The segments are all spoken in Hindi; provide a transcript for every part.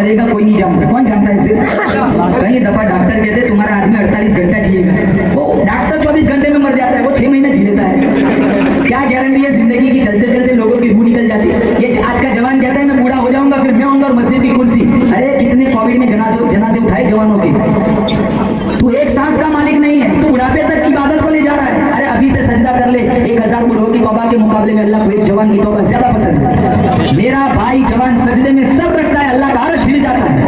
मरेगा कोई नहीं जानता। कौन जानता है इसे? कई दफा डॉक्टर कहते तुम्हारा आदमी 48 घंटा जिएगा, वो डॉक्टर 24 घंटे में मर जाता है, वो 6 महीने जी लेता है। क्या गारंटी है जिंदगी की? चलते चलते लोगों की रूह निकल जाती है। ये आज का जवान कहता है मैं बूढ़ा हो जाऊंगा फिर मैं आऊंगा और मस्जिद की कुर्सी। अरे कितने कोविड में जनाजे उठाए जवानों के। तू एक सांस का मालिक नहीं है, तू बुढ़ापे तक इबादत को ले जा रहा है। अरे अभी से सजदा कर ले। 1000 बूढ़ों की तौबा के मुकाबले में अल्लाह को एक जवान की तौबा ज्यादा पसंद है। मेरा भाई जवान सजदे में सब रखता है, अल्लाह का अर्श हिल जाता है।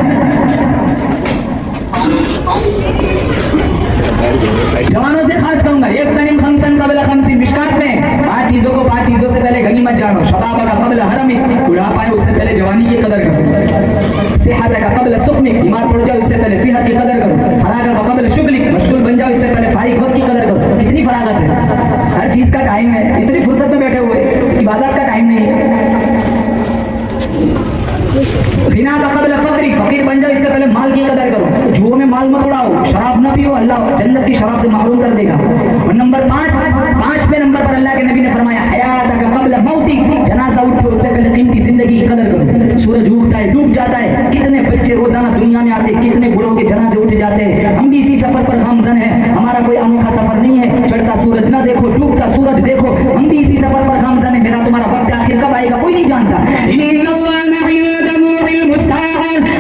जवानों से खास कहूंगा एक तनिम खमसन कबल खमसी मिशकात में 5 चीजों से पहले गनीमत जानो। शबाब का कबल हरमी, बुढ़ापा है उससे पहले जवानी की कदर करो। सेहत का कबल सुकमी, बीमार पड़ जाओ इससे पहले सेहत की कदर करो। फरागत का कबल शुगली, मशगूल बन जाओ इससे पहले फारिग वक्त की कदर करो। कितनी फरागत है, हर चीज का टाइम है। इतनी फुर्सत में बैठे हुए, इबादत का टाइम नहीं है। गिना का कबल फकरी, फकीर बन जाओ इससे पहले माल की कदर करो। तो जुओं में माल मत उड़ाओ, शराब न पियो, अल्लाह जन्नत की शराब से महरूम कर देगा। और नंबर 5 नंबर पर अल्लाह के नबी ने फरमाया हयात का कबल मौती, जनाजा उठे उससे पहले कीमती जिंदगी की कदर करो। सूरज उगता है डूब जाता है, कितने बच्चे रोजाना दुनिया में आते, कितने बूढ़ों के जनाजे उठ जाते हैं। हम भी इसी सफर पर गामजन है, हमारा कोई अनोखा सफर नहीं है। चढ़ता सूरज ना देखो, डूबता सूरज देखो, हम भी इसी सफर पर गामजन है। मेरा तुम्हारा वक्त आखिर कब आएगा कोई नहीं जानता।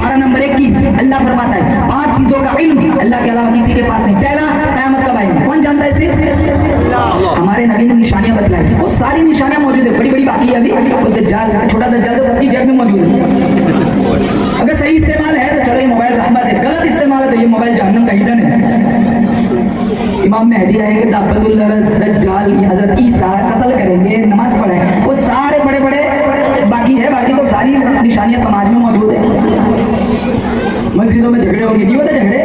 पारा नंबर 21 अल्लाह फरमाता है 5 चीजों का इल्म अल्लाह के अलावा किसी के पास नहीं। पहला, कयामत कब आएगी कौन जानता है? सिर्फ हमारे नबी ने निशानियां बतलाई, वो सारी निशानियां मौजूद है, बड़ी बड़ी बाकी है अभी। वो दज्जाल, छोटा दज्जाल तो सबकी जेब में मौजूद है। अगर सही इस्तेमाल है तो चलो ये मोबाइल रहमत है, गलत इस्तेमाल है तो ये मोबाइल जहन्नम का ईंधन है। इमाम मेहदी आएंगे, दाबतुल अरस, दज्जाल, ये हजरत ईसा कत्ल करेंगे, नमाज पढ़ेंगे, वो सारे बड़े बड़े बाकी है। बाकी तो सारी निशानियां समाज में मौजूद है। मस्जिदों में झगड़े होंगे, नहीं होते झगड़े?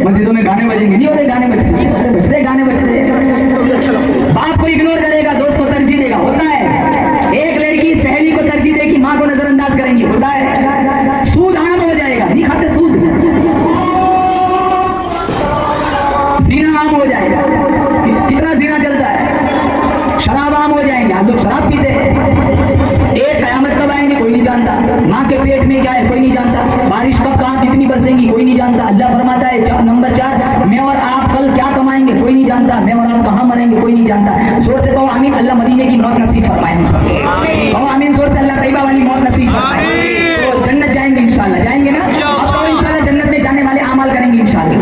मस्जिदों में गाने बजेंगे, नहीं होते गाने बजते? गाने बजते। बाप को इग्नोर करेगा, दोस्त को तरजीह देगा, होता है। एक लड़की सहेली को तरजीह देगी, माँ को नजरअंदाज करेंगी, होता है। सूद आम हो जाएगा, नहीं खाते सूद। जीना आम हो जाएगा, कितना जीना चलता है। शराब आम हो जाएंगे, आप लोग शराब पीते हैं। एक कयामत कब आएंगे कोई नहीं जानता। माँ के पेट में क्या है कोई नहीं जानता। बारिश कब कहाँ कितनी बरसेंगी कोई नहीं जानता। अल्लाह फरमाता है नंबर 4 मैं और आप कल क्या कमाएंगे कोई नहीं जानता। मैं और आप कहाँ मरेंगे कोई नहीं जानता। जोर से कहो आमीन। अल्लाह मदीने की मौत नसीब फरमाए हम सब। कहो आमीन जोर से। अल्लाह तैयबा वाली मौत नसीब फरमाए। तो जन्नत जाएंगे इंशाल्लाह, जाएंगे ना? अब तो इंशाल्लाह जन्नत में जाने वाले अमल करेंगे इंशाल्लाह।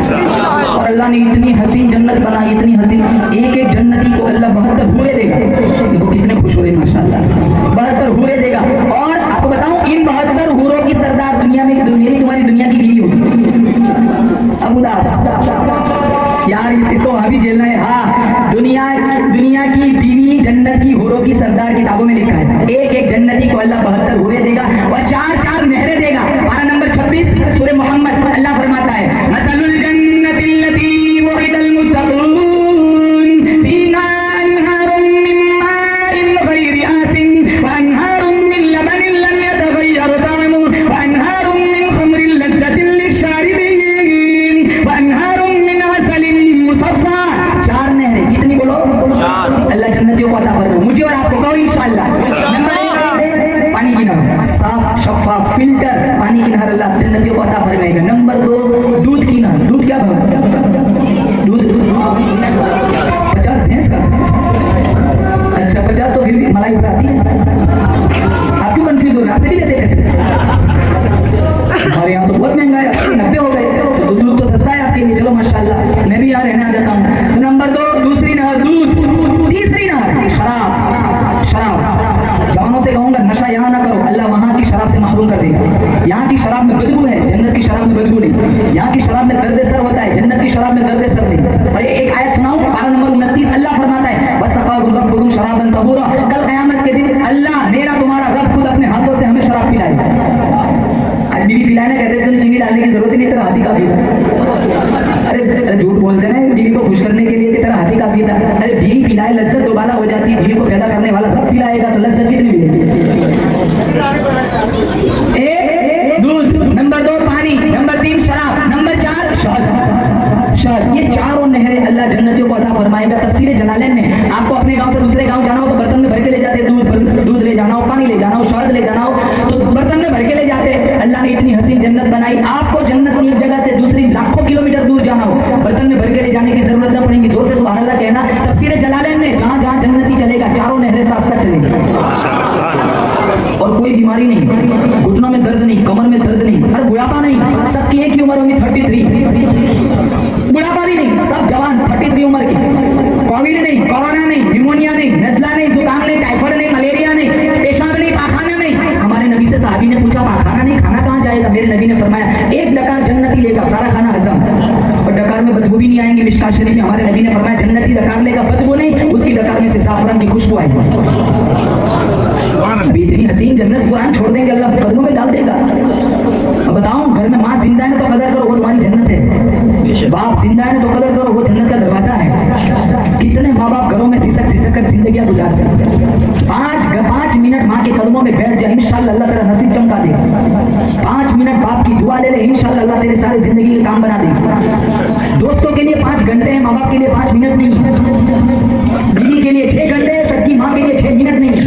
और अल्लाह ने इतनी हसीन जन्नत बनाई, इतनी हसीन। एक एक जन्नती को अल्लाह 72 हूरे देगा। देखो कितने खुश हो रहे हैं माशाल्लाह। 72 हूरे देगा। और आपको बताऊं इन 72 हूरों की सरदार दुनिया में मेरी तुम्हारी दुनिया की बीवी होगी। अब उदास यार इसको अभी झेलना है। हाँ, दुनिया की बीवी जन्नत की हूरों की सरदार किताबों में लिखा है। एक एक जन्नती को अल्लाह 72 हूरे देगा और 4-4 नहरें देगा। पारा नंबर 26 सूरह मोहम्मद अल्लाह फरमाता है मसलुल जन्नतिल्लती वुइदल मुत्तक़ून फीहा अनहारुम मिन माइन गैरि आसिन व अनहारुम मिन लबनिन लम यतगय्यर तअमुहु व अनहारुम मिन खमरिन लज़्ज़तिन लिश्शारिबीन व अनहारुम मिन असलिन मुसफ़्फ़ा। 4 नहरें, कितनी बोलो? 4। अल्लाह जन्नतियों को अता फरमाए, मुझे और आपको, कहो इंशाअल्लाह। पानी की नहर, साफ शफाफ फिल्टर पानी की नहर अल्लाह जन्नतियों को अता फरमाएगा। नंबर 2 दूध की नहर। दूध क्या भाव? दूध 50 भैंस का। अच्छा 50 तो फिर भी मलाई उठाती है। आप क्यों कंफ्यूज हो रहे हैं? आपसे भी लेते पैसे? हमारे यहाँ तो बहुत महंगा है, 80-90 हो गए। तो दूध तो सस्ता है आपके लिए, चलो माशाल्लाह मैं भी यहाँ रहने आ जाता हूँ। तो नंबर 2 दूसरी नहर दूध। तीसरी नहर शराब। जवानों से कहूंगा नशा यहाँ ना करो, अल्लाह वहाँ की शराब से महरूम कर देगा। यहाँ की शराब में बदबू है, जन्नत की शराब में बदबू नहीं। यहाँ की शराब में दर्द सर होता है, जन्नत की शराब में दर्द सर नहीं। और एक आयत सुनाऊं, पारा नंबर 29 अल्लाह फरमाता है वसक़ाहुम रब्बुहुम शराबन तहूरा। कल क़यामत के दिन अल्लाह मेरा तुम्हारा रब खुद अपने हाथों से हमें शराब पिलाएगा। आज बीवी पिलाने कहते हैं तो चीनी डालने की जरूरत ही नहीं, तेरा हाथी काफी था। अरे झूठ बोलते हैं बीवी को खुश करने के लिए कि तेरा हाथी काफी था। अरे बीवी पिलाए लज्जत दोबारा हो जाती है, बीवी को पैदा करने वाला रब पिलाएगा तो लज्जत कितनी मिलेगी? एक दूध फरमाएगा तफसीर जलालैन में, आपको अपने गांव से दूसरे गांव जाना हो तो बर्तन में भर के ले जाते, दूध ले जाना हो, पानी ले जाना हो, शहद ले जाना हो तो बर्तन में भर के ले जाते। अल्लाह ने इतनी हसीन जन्नत बनाई, आपको जन्नत की एक जगह से दूसरी लाखों किलोमीटर दूर जाना हो, बर्तन में भर के ले जाने की जरूरत न पड़ेगी। जोर से सुभान अल्लाह कहना। तफसीर जलालैन में जहां जहां जन्नती चलेगा चारों नहरें साथ साथ चलेंगी और कोई बीमारी नहीं, घुटनों में दर्द नहीं, कमर में दर्द नहीं, अरे बुढ़ापा नहीं, सबकी एक ही उम्र होगी 33, बुढ़ापा भी नहीं, सब जवान 33 उम्र की, कोविड नहीं, कोरोना नहीं, निमोनिया नहीं, नजला नहीं, जुकाम नहीं, टाइफाइड नहीं, मलेरिया नहीं, पेशाब नहीं, पाखाना नहीं। हमारे नबी से साहबी ने पूछा पाखाना नहीं, खाना कहाँ जाएगा? मेरे नबी ने फरमाया एक डकार जन्नती लेगा, सारा खाना हजम, और डकार में बदबू भी नहीं आएंगे। मिशकात शरीफ में हमारे नबी ने फरमाया जन्नती डकार लेगा, बदबू नहीं, उसकी डकार में से साफरन की खुशबू आएगी। इतनी हसीन जन्नत कुरान छोड़ देंगे, अल्लाह कदमों में डाल देगा। अब बताऊं, घर में माँ जिंदा है तो कदर करो, वो तुम्हारी जन्नत है। बाप जिंदा है तो कदर करो, वो जन्नत का दरवाजा है। कितने माँ बाप घरों में सिसक सिसक कर जिंदगियां गुजारते हैं। 5 मिनट माँ के कदमों में बैठ जाए, इंशाअल्लाह अल्लाह तेरा नसीब चमका देगा। 5 मिनट बाप की दुआ ले ले, इंशाअल्लाह अल्लाह तेरे सारे जिंदगी के काम बना देगा। दोस्तों के लिए 5 घंटे हैं, माँ बाप के लिए 5 मिनट नहीं है। बीवी के लिए 6 घंटे है, सबकी माँ के लिए 6 मिनट नहीं है।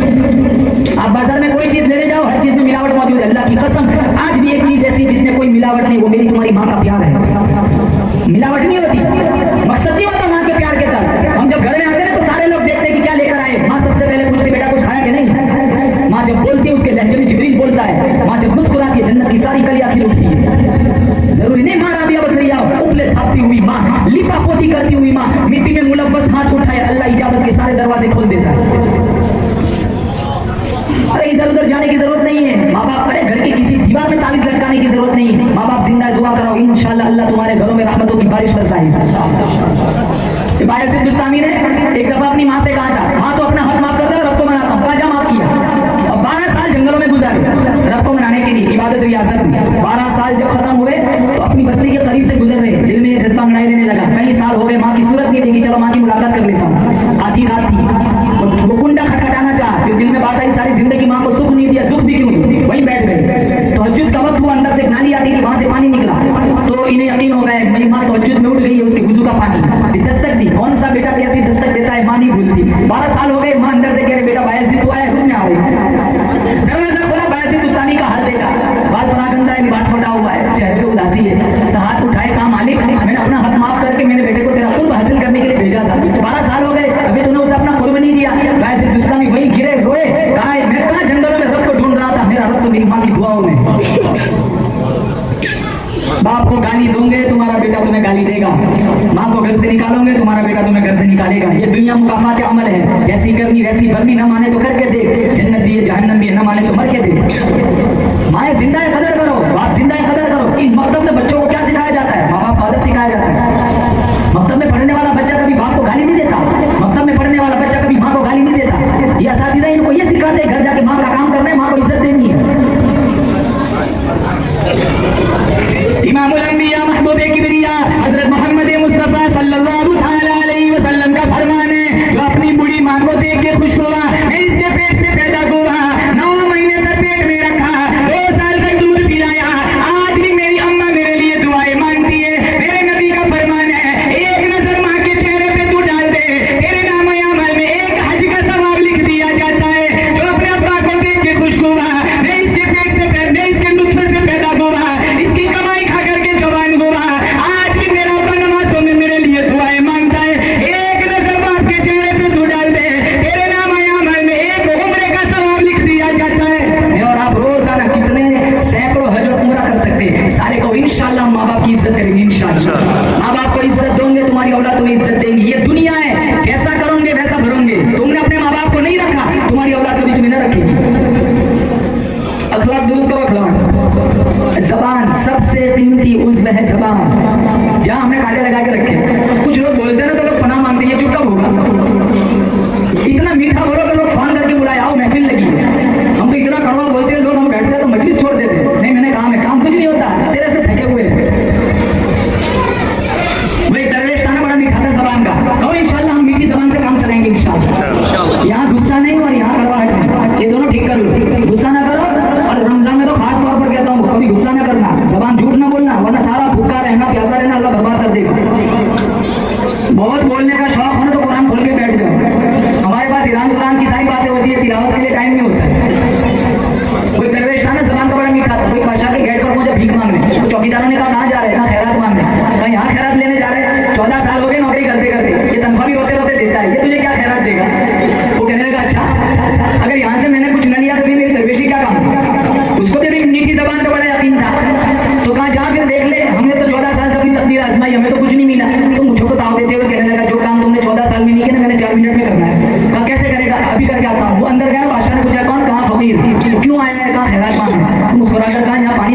आप बाजार में कोई चीज लेने जाओ, हर चीज में मिलावट मौजूद है। अल्लाह की कसम, आज भी एक चीज ऐसी जिसमें कोई मिलावट नहीं, वो मेरी तुम्हारी माँ का प्यार है। मिलावट नहीं होती, मकसद नहीं होता माँ के प्यार के तहत। हम जब घर में आते हैं तो सारे लोग देखते हैं कि क्या लेकर आए। माँ सबसे पहले पूछती बेटा कुछ खाया कि नहीं। माँ जब बोलती है उसके लहजे में जिब्रील बोलता है। माँ जब मुस्कुराती है जन्नत की सारी कलियां खिल उठती है। जरूरी नहीं माँ राबिया बसरिया उपले थापती हुई माँ, लिपा पोती करती हुई माँ, मिट्टी में मुलव्वस हाथ उठाए, अल्लाह इजाबत के सारे दरवाजे खोल देता है। अरे इधर उधर जाने की जरूरत नहीं है। माँ बाप, अरे घर के किसी दीवार में तावीज़ लटकाने की जरूरत नहीं है। माँ बाप जिंदा दुआ करो, इंशाअल्लाह अल्लाह तुम्हारे घरों में रहमतों की बारिश बरसाएगा। बायज़ीद बुस्तामी ने एक दफा अपनी माँ से कहा था, माँ तो अपना हक माफ करता है, रब को मनाता हूँ। काजा माफ किया। अब 12 साल जंगलों में गुजारे रब को मनाने के लिए, इबादत रियासत में। 12 साल जब खत्म हुए तो अपनी बस्ती के करीब से गुजर रहे, दिल में ये जज्बा अंगड़ाई लेने लगा, कई साल हो गए माँ की सूरत नहीं देखी, चलो माँ की मुलाकात कर लेता हूँ। आधी रात थी, वो कुंडा खटखटाना चाहा, फिर दिल में बात आई सारी जिंदगी माँ को सुख नहीं दिया, दुख भी क्यों नहीं, वहीं बैठ गए। तो तहज्जुद का वक्त हुआ, अंदर से एक नाली आती थी, वहां से पानी निकला, तो इन्हें यकीन हो गया मेरी माँ तहज्जुद में उठ गई है, उसके वुजू का पानी दस्तक दी। कौन सा बेटा कैसी दस्तक देता है, माँ नहीं भूलती। 12 साल हो गए, माँ अंदर से कह रहे बेटा बायज़ीद तो आया, रुक में आ रही। दरवाजा खोला, बायज़ीद बुस्तामी का हाल देखा, बाल परागंदा है, लिबास फटा हुआ है, चेहरे पे उदासी है। तो हाथ उठाए, कहा मालिक मैंने अपना हक माफ करके मेरे बेटे को तेरा कुर्ब हासिल करने के लिए भेजा था। 12 साल हो गए, अभी तूने उसे अपना कुर्ब नहीं दिया। बायज़ीद बुस्तामी वहीं गिरे, रोए, कहा मैं कहाँ जंगलों में रब को ढूंढ रहा था, मेरा रब तो मेरी माँ की दुआओं में। बाप को गाली दोगे तुम्हारा बेटा तुम्हें गाली देगा, माँ को घर से निकालोगे तुम्हारा बेटा तुम्हें घर से निकालेगा। ये दुनिया मुकाफात अमल है, जैसी करनी वैसी भरनी, न माने तो करके दे, जन्नत भी है जहन्नम भी है, न माने तो मर के दे। माँ जिंदा है कदर करो, बाप जिंदा है कदर करो। इन मकतब में बच्चों को क्या सिखाया जाता है? माँ बाप को अदब सिखाया जाता है। मकतब में पढ़ने वाला बच्चा कभी बाप को गाली नहीं देता, मकतब में पढ़ने वाला बच्चा कभी माँ को गाली नहीं देता। ये असातिज़ा इनको ये सिखाते हैं घर जाके माँ का काम करना है, माँ को इज्जत देनी है। इमामुल अंबिया महबूबे किबरिया हजरत मोहम्मद मुस्तफा सल्लल्लाहु अलैहि वसल्लम का फरमान है, जो अपनी बूढ़ी माँ को देख के खुश हुआ, मैं इसके पेट से पैदा हुआ, 9 महीने तक पेट में रखा, 2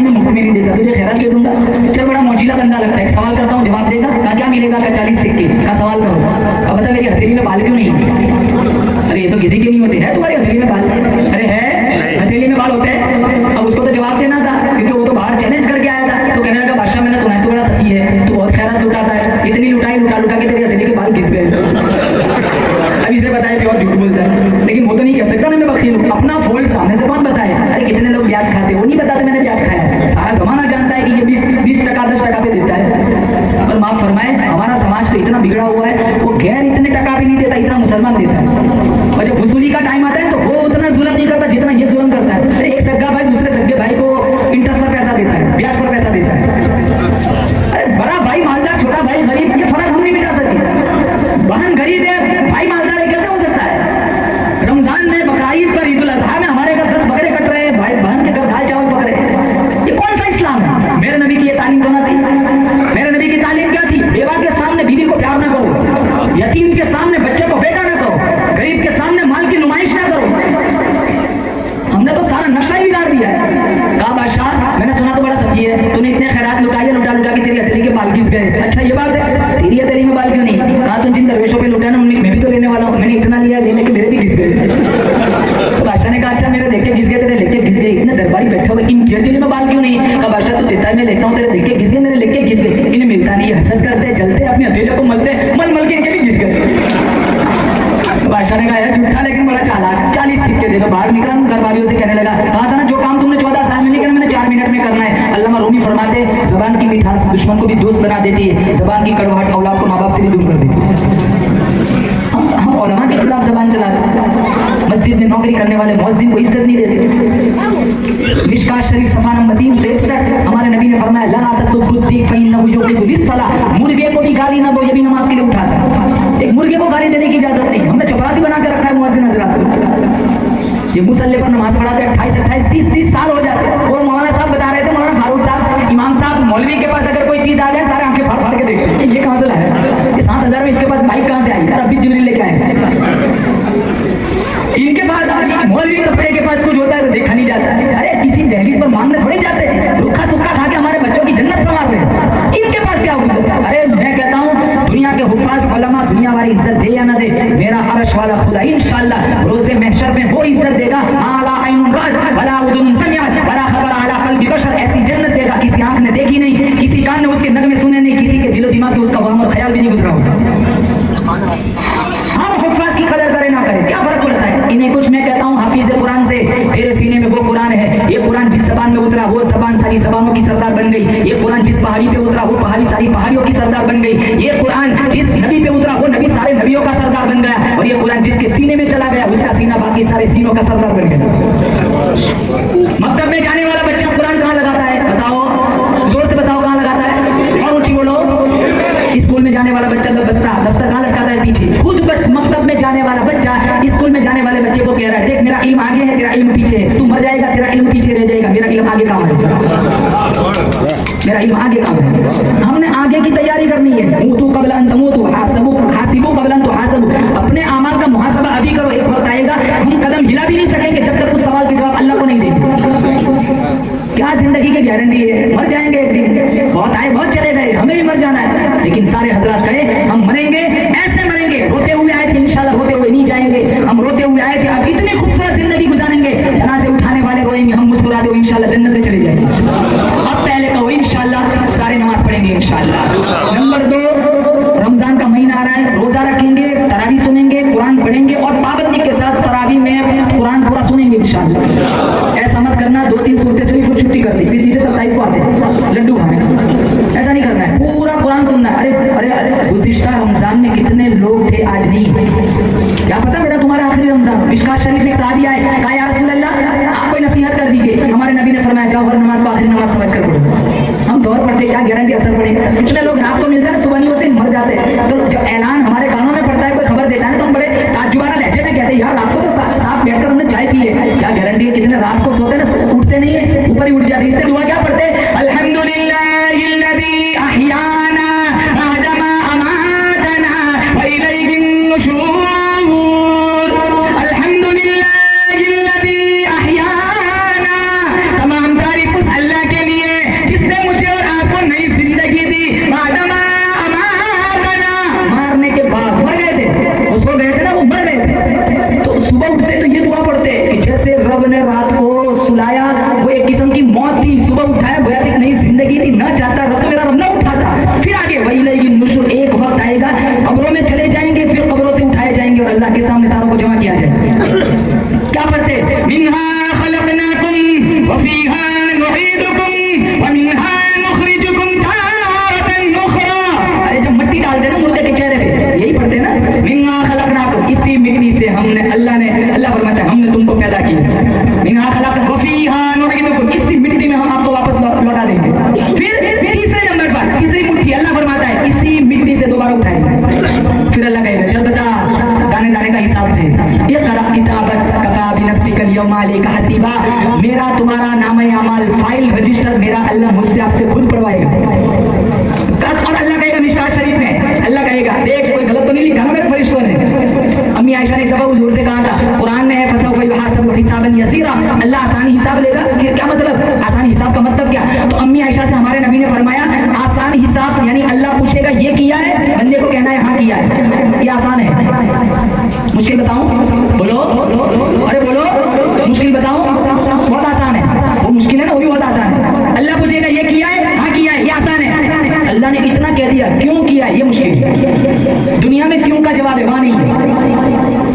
मैं मुफ्त में नहीं देता, तुझे खैरात दे दूंगा। चल बड़ा मोजीला बंदा लगता है, सवाल करता हूँ जवाब देगा, कहा क्या मिलेगा, का 40 सिक्के का सवाल करो। अब बता मेरी हथेली में बाल क्यों नहीं? अरे ये तो किसी के नहीं होते, है तुम्हारी हथेली में बाल? अरे है, हथेली में बाल होते हैं। अब उसको तो जवाब देना था क्योंकि वो तो बाहर चैलेंज करके आया था। तो कहने लगा बादशाह मैंने तुम्हें तो बड़ा सखी है, तू बहुत खैरात लुटाता है, इतनी लुटाई लुटा लुटा के तेरी हथेली के बाल घिस गए। अब इसे बताया प्योर झूठ बोलता है, लेकिन वो तो नहीं कह सकता ना मैं बखील हूँ। अपना फॉल्ट सामने से कौन बताए? अरे कितने लोग ब्याज खाते, वो नहीं बताते मैंने ब्याज खाया। सारा जमाना जानता है कि ये 20 टका 10 टका पे देता है। पर माफ फरमाए, हमारा समाज तो इतना बिगड़ा हुआ है, वो गैर इतने टका भी नहीं देता, इतना मुसलमान देता है। और जब वसूली का टाइम आता है तो वो उतना जुल्म नहीं करता जितना ये जुल्म करता है। एक सग्गा भाई दूसरे सग्गे भाई को इंटरेस्ट पर पैसा देता है, ब्याज पर पैसा देता है। अरे बड़ा भाई मालदार, छोटा भाई गरीब, ये फर्क हम नहीं मिटा सकते। बहन गरीब है, भाई मालदार है, कैसे हो सकता है? रमजान में, बकरीद पर, ईद उल अजहा में हमारे घर 10 बकरे कट रहे हैं, भाई बहन के घर दाल चावल पक रहे हैं। ये कौन सा इस्लाम है? मेरे नबी की ये तालीम तो ना थी। मेरे नबी की तालीम क्या थी? बेवा के सामने बीवी को प्यार ना करो, यतीम के सामने बच्चे को बेटा ना करो, गरीब के सामने माल की नुमाइश ना करो। हमने तो सारा नक्शा ही बिगाड़ दिया है। कहा बादशाह मैंने सुना तो बड़ा सखी है, तूने इतने खैरात लुटाई है, लुटा लुटा के तेरी हथेली के बाल घिस गए। अच्छा ये बात है, तेरी हथेली में बाल क्यों नहीं? कहा तुम जिन दरवेशों पे लुटा ना, मैं भी तो लेने वाला हूँ, मैंने इतना लिया लेने के मेरे भी घिस गए। तो बादशाह ने कहा अच्छा मेरे देख के घिस गए, तेरे लेके घिस गए, इतने दरबारी बैठे हुए, इनकी हथेली में बाल क्यों नहीं? कहा बादशाह तू देता है मैं लेता हूँ, तेरे देख के घिस गए, मेरे लेके घिस गए। इन्हें मिलता नहीं, हसद करते जलते, अपनी हथेलियों को मलते, मल मल के इनके भी घिस गए। बादशाह ने कहा यार झूठा लेकिन बड़ा चालाक, 40 सिक्के दे दो। बाहर निकला, दरबारियों से कहने लगा, कहा था ना जो काम तुमने 14 साल में नहीं करना, मैंने 4 मिनट में करना है। अल्लामा रूमी फरमाते जबान की मिठास दुश्मन को भी दोस्त बना देती है, जबान की कड़वाहट औलाद को माँ बाप से भी दूर कर देती है। हम उलमा के खिलाफ जबान चलाते, मस्जिद में नौकरी करने वाले मुअज्जिन को इज्जत नहीं देते। मिशकात शरीफ सफा नंबर 361 हमारे नबी ने फरमाया ला तसुब्बुद्दी फइन्नहु युक़िदु लिस्सलाह, मुर्गे को भी गाली ना दो, ये भी नमाज के लिए उठाता है। एक मुर्गे को गाली देने की इजाजत नहीं, हमने चपरासी बना के रखा है मुअज्जिन हजरात। ये मुसल्ले पर नमाज पढ़ाते 28 28 30 साल हो जाते हैं। वो मौलाना साहब बता रहे थे, मौलाना फारूक साहब, इमाम साहब, मौलवी के पास अगर कोई चीज आ जाए सारे आंखें फाड़ फाड़ के देखते हैं ये कहां से लाया, ये 7000 में इसके पास बाइक कहां से आई, अभी जिब्रील लेके आए। इनके पास मौलवी तबके के पास कुछ होता है तो देखा नहीं जाता। अरे किसी दहलीज पर मांगने थोड़ी जाते हैं, रुखा सुखा खा के हमारे बच्चों की जन्नत संवार रहे हैं, इनके पास क्या होता है? अरे मैं कहता हूँ दुनिया के हुफ्फाज उलमा दुनिया वाली इज्जत दे या ना दे, मेरा अर्श वाला खुदा इंशाअल्लाह रोज़े महशर में वो इज्जत देगा, आला ऐनुन रअत वला उदुन समिअत वला खतर अला क़ल्बि बशर, ऐसी जन्नत देगा किसी आंख ने देखी नहीं, किसी कान ने उसके नगमे सुने नहीं, किसी के दिलो दिमाग में उसका वहम और ख्याल भी नहीं गुजरा होगा। हम हुफ्फाज की कदर करें ना करें क्या फर्क पड़ता है? इन्हें कुछ मैं कहता हूँ हाफिज कुरान से, तेरे सीने में वो कुरान है, ये कुरान जिस जबान में उतरा वो जबान सारी जबानों की सरदार बन गई, ये कुरान जिस पहाड़ी पे उतरा वो पहाड़ी सारी पहाड़ियों की सरदार बन गई, ये कुरान जिस नबी पे उतरा वो नबी सारे नबियों का सरदार बन गया, और ये कुरान जिसके सीने में चला गया उसका सीना बाकी सारे सीनों का सरदार बन गया। मकतब में जाने वाला बच्चा कुरान कहाँ लगाता है? बताओ, जोर से बताओ कहाँ लगाता है, और ऊंची बोलो। स्कूल में जाने वाला बच्चा दफ्तर कहाँ लटकाता है? पीछे। खुद मकतब में जाने वाला बच्चा स्कूल में जाने वाले बच्चे को कह रहा है देख मेरा इल्म आगे है, तेरा इल्म पीछे है, तू मर जाएगा तेरा इल्म पीछे रह जाएगा, मेरा इल्म आगे काम है, मेरा इल्म आगे काम है। हमने आगे की तैयारी करनी है। मूतू क़ब्ल अन तमूतू हासिबू क़ब्ल अन तुहासबू, अपने आमाल का मुहासबा अभी करो, एक वक्त आएगा हम कदम हिला भी नहीं सकेंगे जब तक उस सवाल के जवाब अल्लाह को नहीं देंगे। क्या जिंदगी की गारंटी है? मर जाएंगे एक दिन, बहुत आए बहुत चले गए, हमें भी मर जाना है, लेकिन सारे हजरात कहे हम मरेंगे, ऐसे मरेंगे, रोते हुए आए थे इंशाल्लाह रोते हुए नहीं जाएंगे, हम रोते हुए आए थे अब इतनी खूबसूरत जिंदगी गुजारेंगे, जनाजे उठाने वाले रोएंगे, हम मुस्कुराते हुए इंशाल्लाह जन्नत में चले जाएंगे। अब पहले कहो इंशाल्लाह, सारे नमाज पढ़ेंगे इंशाल्लाह। नंबर 2, रमजान का महीना आ रहा है, रोजा रखेंगे, तरावी सुनेंगे, कुरान पढ़ेंगे और पाबंदी के साथ तरावी में कुरान पूरा सुनेंगे इंशाल्लाह। ऐसा मत करना 2-3 सूरतें सुनी फिर छुट्टी कर दी, फिर सीधे 27 को आते लड्डू खाने, ऐसा नहीं करना है, पूरा कुरान सुनना है। अरे अरे गुज़िश्ता रमजान में कितने लोग थे, आज नहीं, क्या पता मेरा तुम्हारा आखिरी रमजान। मिशकात शरीफ में एक सहाबी आए, कहा या रसूल अल्लाह आप कोई नसीहत कर दीजिए। हमारे नबी ने फरमाया जाओ हर नमाज को आखिरी नमाज समझ कर पढ़ो। हम जोर पढ़ते क्या गारंटी असर पड़ेगा? कितने लोग रात को मिलते हैं सुबह नहीं होते मर जाते, तो जब ऐलान हमारे कानों में पड़ता है, कोई खबर देता है तो हम बड़े ताज्जुबाना लहजे में कहते हैं यार रात को तो साथ बैठकर हमने चाय पी है, क्या गारंटी है? कितने रात को सोते ना, उठते नहीं है, ऊपर ही उठ जाते। इससे दुआ क्या पढ़ते? अल्हम्दुलिल्लाहिल्लज़ी अहयाना बअदमा अमातना व इलैहिन नुशूर, अल्हम्दुलिल्लाहिल्लज़ी अहयाना, तमाम तारीफ उस अल्लाह के लिए लगी थी, न चाहता रब तो मेरा रब न उठाता। फिर आगे वही लगी नुशुर, एक वक्त आएगा कब्रों में चले जाएंगे, फिर कब्रों से उठाए जाएंगे और अल्लाह के सामने सारों को जमा किया जाएगा। क्या पढ़ते? मिन्हा खलकनाकुम व फीहा नुईदुकुम व मिन्हा नुखरिजुकुम तारतन उखरा। अरे जब मट्टी डालते ना मुर्दे के चेहरे पे, यही पढ़ते ना, मिन्हा खलकनाकुम, इसी मिट्टी से हमने, अल्लाह फरमाता है हमने तुमको पैदा किया। मिन्हा खलक व फीहा नुईदुकुम, इसी मिट्टी में हम आपको वापस लौटा देंगे। फिर तीसरे नंबर पर, तीसरी मुट्ठी अल्लाह फरमाता है इसी मिट्टी से दोबारा उठाएंगे। फिर अल्लाह कहेगा चल बता, दाने दाने का हिसाब दे। ये करा किताबत कफा बिनफ्सिकल यौमा अलैका हसीबा, मेरा तुम्हारा नामे अमाल फाइल रजिस्टर मेरा अल्लाह मुझसे आपसे खुद पढ़वाएगा। और अल्लाह कहेगा मिशकात शरीफ में, अल्लाह कहेगा देख कोई गलत तो नहीं लिखा ना मेरे फरिश्तों ने। अम्मी आयशा ने एक दफा हुजूर से कहा था, कुरान में है फसौफ युहासब हिसाबन यसीरा, अल्लाह आसानी हिसाब लेगा। फिर क्या मतलब आसान हिसाब का मतलब क्या? तो अम्मी आयशा से हमारे नबी ने फरमाया आसान हिसाब यानी अल्लाह पूछेगा ये किया है, बंदे को कहना है हाँ किया है, ये आसान है। मुश्किल बताऊं? बोलो, अरे बोलो, मुश्किल बताऊं? बहुत आसान है। वो मुश्किल है ना, वो भी बहुत आसान है। अल्लाह पूछेगा ये किया है, हाँ किया है, ये आसान है। अल्लाह ने इतना कह दिया, क्यों किया है ये मुश्किल है। दुनिया में क्यों का जवाब है, वहां नहीं।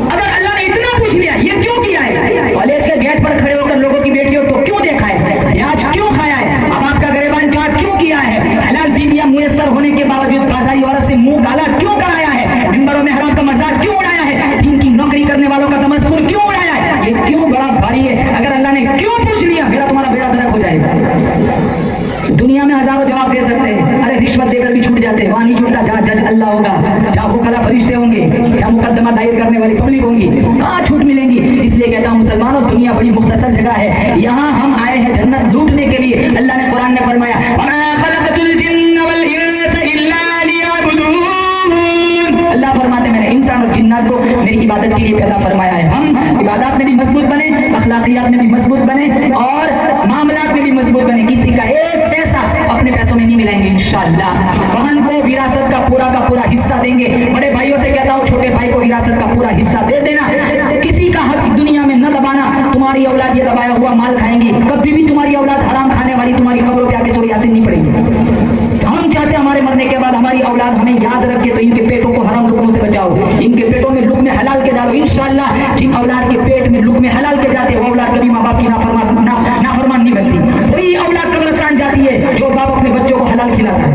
अगर अल्लाह ने इतना पूछ लिया ये क्यों किया है, कॉलेज के गेट पर खड़े होकर लोगों की बेटियों को क्यों देखा है, प्याज क्यों खाया है, अब आपका गरेबान चाट क्यों किया है, हलाल बीवियां मुयस्सर होने के बावजूद बाजारी औरत से मुंह काला क्यों कराया है, मिंबरों में हराम का मजाक क्यों उड़ाया है, दिन की नौकरी करने वालों का तमस्कुर क्यों उड़ाया है, ये क्यों बड़ा भारी है। अगर अल्लाह ने क्यों पूछ लिया, मेरा तुम्हारा बेड़ा गर्क हो जाएगा। दुनिया में हजारों जवाब दे सकते हैं, अरे रिश्वत देकर भी छूट जाते हैं, वहां नहीं छूटता। जहाँ जज अल्लाह होगा, जहाँ फुकरा फरिश्ते होंगे, जहाँ मुकदमा दायर करने वाली पब्लिक होंगी, कहाँ छूट मिलेंगी। इसलिए कहता हूँ मुसलमानों, दुनिया बड़ी मुख्तसर जगह है, यहाँ हम आए हैं जन्नत लूटने के लिए। अल्लाह ने कुरान में फरमाया अल्लाह फरमाते मैंने इंसान और जिन्नात को मेरी इबादत के लिए पैदा फरमाया है। हम इबादत में भी मजबूत बने, अखलाकियात में भी मजबूत बने और मामलात में भी मजबूत बने। किसी का एक पैसा अपने पैसों में नहीं मिलाएंगे इंशाअल्लाह। बहन को विरासत का पूरा हिस्सा देंगे। बड़े भाइयों से कहता हूँ छोटे भाई को विरासत का पूरा हिस्सा दे देना। किसी का हक दुनिया में न दबाना। तुम्हारी औलाद ये दबाया हुआ माल खाएंगी, कभी भी तुम्हारी औलाद हराम खाने वाली तुम्हारी कब्रों पे आके सूरह यासीन नहीं पड़ेगी। हम चाहते हैं हमारे मरने के बाद हमारी औलाद हमें याद रखे, तो इनके पेटों को हराम लुक्मों से बचाओ, इनके पेटों में लुक्मे हलाल के डालो। इंशाअल्लाह जिन औलाद के पेट में लुक्मे हलाल के जाते हैं वो औलाद कभी माँ बाप की नाफरमान नहीं बनती। वही औलाद कब्रिस्तान जाती है जो बाप अपने बच्चों को हलाल खिलाता है।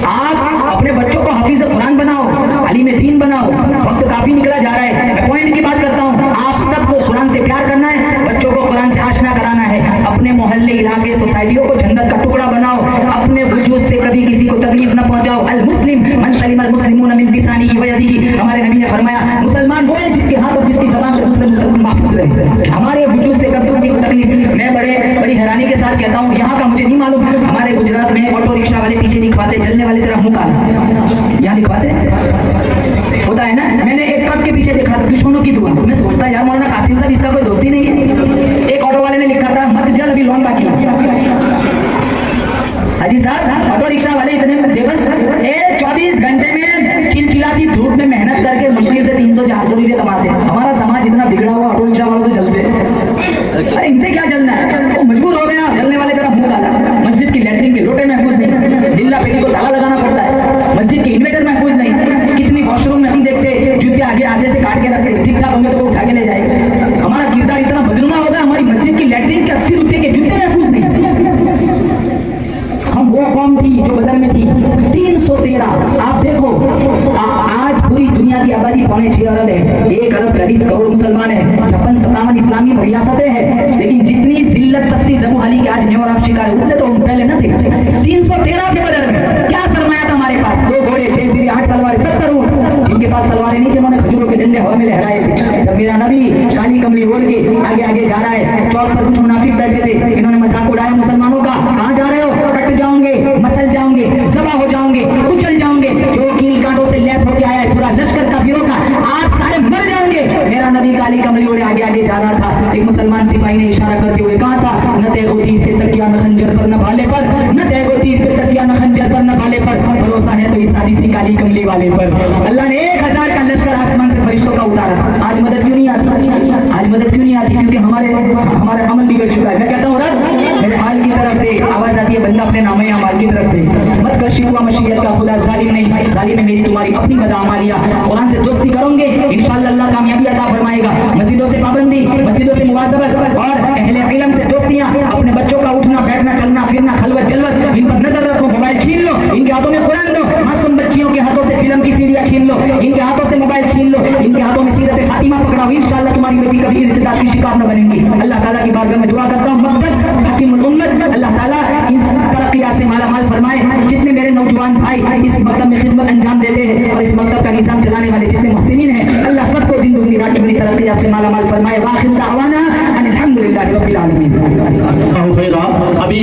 आप अपने बच्चों को हाफिज कुरान बनाओ, अलीम दीन बनाओ। वक्त काफी निकला जा रहा है, मैं पॉइंट की बात करता हूँ। आप सबको कुरान से प्यार करना है, बच्चों को कुरान से आशना कराना है। अपने मोहल्ले इलाके सोसाइटियों को जन्नत का टुकड़ा बनाओ। अपने वजूद से कभी किसी को तकलीफ न पहुंचाओ। अल मुस्लिम मन सलिमल मुस्लिमून मिन लिसानिही व यदिही। हमारे नबी ने फरमाया मुसलमान वो है जिसके हाथ और जिसकी ज़बान से दूसरे मुसलमान महफूज रहे। हमारे वजूद से कभी किसी को तकलीफ। मैं बड़ी हैरानी के साथ कहता हूँ, यहाँ का मुझे नहीं मालूम, हमारे गुजरात में ऑटो रिक्शा वाले पीछे दिखवाते जलने वाली तरह मुंह काला, यहाँ दिखवाते होता है ना। मैंने एक ट्रक के पीछे देखा था दुश्मनों की दुआ। मैं सोचता यार मौलाना कासिम साहब इसका कोई दोस्ती नहीं है। एक ऑटो वाले ने लिखा था मत जल अभी लोन बाकी। हाजी साहब ऑटो रिक्शा वाले इतने बेबस, 24 घंटे में चिलचिलाती धूप में मेहनत करके मुश्किल से 300-400 रुपये कमाते। हमारा समाज इतना बिगड़ा हुआ ऑटो रिक्शा वालों से जलते। अरे इनसे क्या जलना है, वो मजबूर हो गया जलने वाले तरह मुंह डाला। मस्जिद की लैट्रिन के लोटे महफूज नहीं, जिल्ला पेटी को ताला लगाना पड़ता है। मस्जिद के इन्वर्टर महफूज नहीं। कितनी वॉशरूम में हम देखते जूते आगे से काट के रखते, ठीक ठाक होंगे तो वो उठा के ले जाएंगे। हमारा किरदार इतना बदनुमा होगा, हमारी मस्जिद की लैट्रिन के 80 रुपये के जूते महफूज नहीं। हम वो कौम थी जो बदर में थी 313। आप देखो आज पूरी दुनिया की आबादी 5.6 अरब है, 1 अरब 40 करोड़ मुसलमान है, 56-57 इस्लामी रियासतें हैं। लेकिन जितनी जिल्लत पस्ती जबू हाली के आज न्यू अरब शिकार है उतने तो हम पहले न थे। 313 थे बदर में। क्या सरमाया था हमारे पास? 2 घोड़े, 6 सिरे, 8 तलवारें, 70 ऊंट। जिनके पास तलवारें नहीं थे उन्होंने खजूरों के डंडे हवा में लहराए थे। जब मेरा नबी काली कमली ओढ़ के आगे जा रहा है, चौक पर कुछ मुनाफिक बैठे थे, इन्होंने मजाक उड़ाया मुसलमानों का, कहाँ जा रहे हो? कट जाओगे, मसल जाओगे, जबा हो जाओगे, कुचल जाओगे। जो कील कांटों से लैस होके आया है पूरा लश्कर काफिरों का, आप सारे मर जाओगे। मेरा नबी काली कमली ओढ़े आगे जा रहा था। एक मुसलमान सिपाही ने इशारा करते हुए कहा था न तेगो तीर पे तकिया न खंजर पर न भाले पर, न तेगो तीर पे तकिया न खंजर पर न भाले पर, भरोसा है तो इस आदि सी काली कमली वाले पर। अल्लाह ने 1000 का लश्कर आसमान से फरिश्तों का उतारा। आज मदद क्यों नहीं आती? आज मदद क्यों नहीं आती? क्योंकि हमारे अमल बिगड़ चुका है। मैं कहता हूँ रब मेरे हाल की तरफ देख। आवाज आती है अल्लाह अपने नाम अमाल की तरफ दे। मत कर शिकवा मशीयत का खुदा, जालिम नहीं, जालिम है मेरी तुम्हारी अपनी बदअमालियां। कुरान से दोस्ती करोगे इंशाअल्लाह अल्लाह कामयाबी अता फरमाएगा। मस्जिदों से पाबंदी, मस्जिदों से मुवाज़बत और अहले इल्म से दोस्तियां। अपने बच्चों का उठना बैठना चलना फिरना खलवत जलवत इन पर नजर रखो। मोबाइल छीन लो, इनके हाथों में कुरान दो। मासूम बच्चियों के हाथों से फिल्म की सीडियां छीन लो, इनके हाथों से मोबाइल छीन लो, इनके हाथों में सीरत फातिमा पकड़ाओ। इंशाअल्लाह तुम्हारी बेटी कभी इर्तिदाद की शिकार न बनेंगी। अल्लाह ताला की बारगाह में दुआ करता हूं मक़सद हकीमुल उम्मत अल्लाह ताला इस तरक्कियात से माला माल फरमाए। जितने मेरे नौजवान भाई इस मकतब में खिदमत अंजाम देते हैं और इस मकतब का निजाम चलाने वाले जितने मुहसिनीन हैं, अल्लाह सबको दिन दुगनी रात चौगुनी तरक्कियात से माला माल फरमाए। वाखिर दावाना अनिल हम्दुलिल्लाहि रब्बिल आलमीन। अभी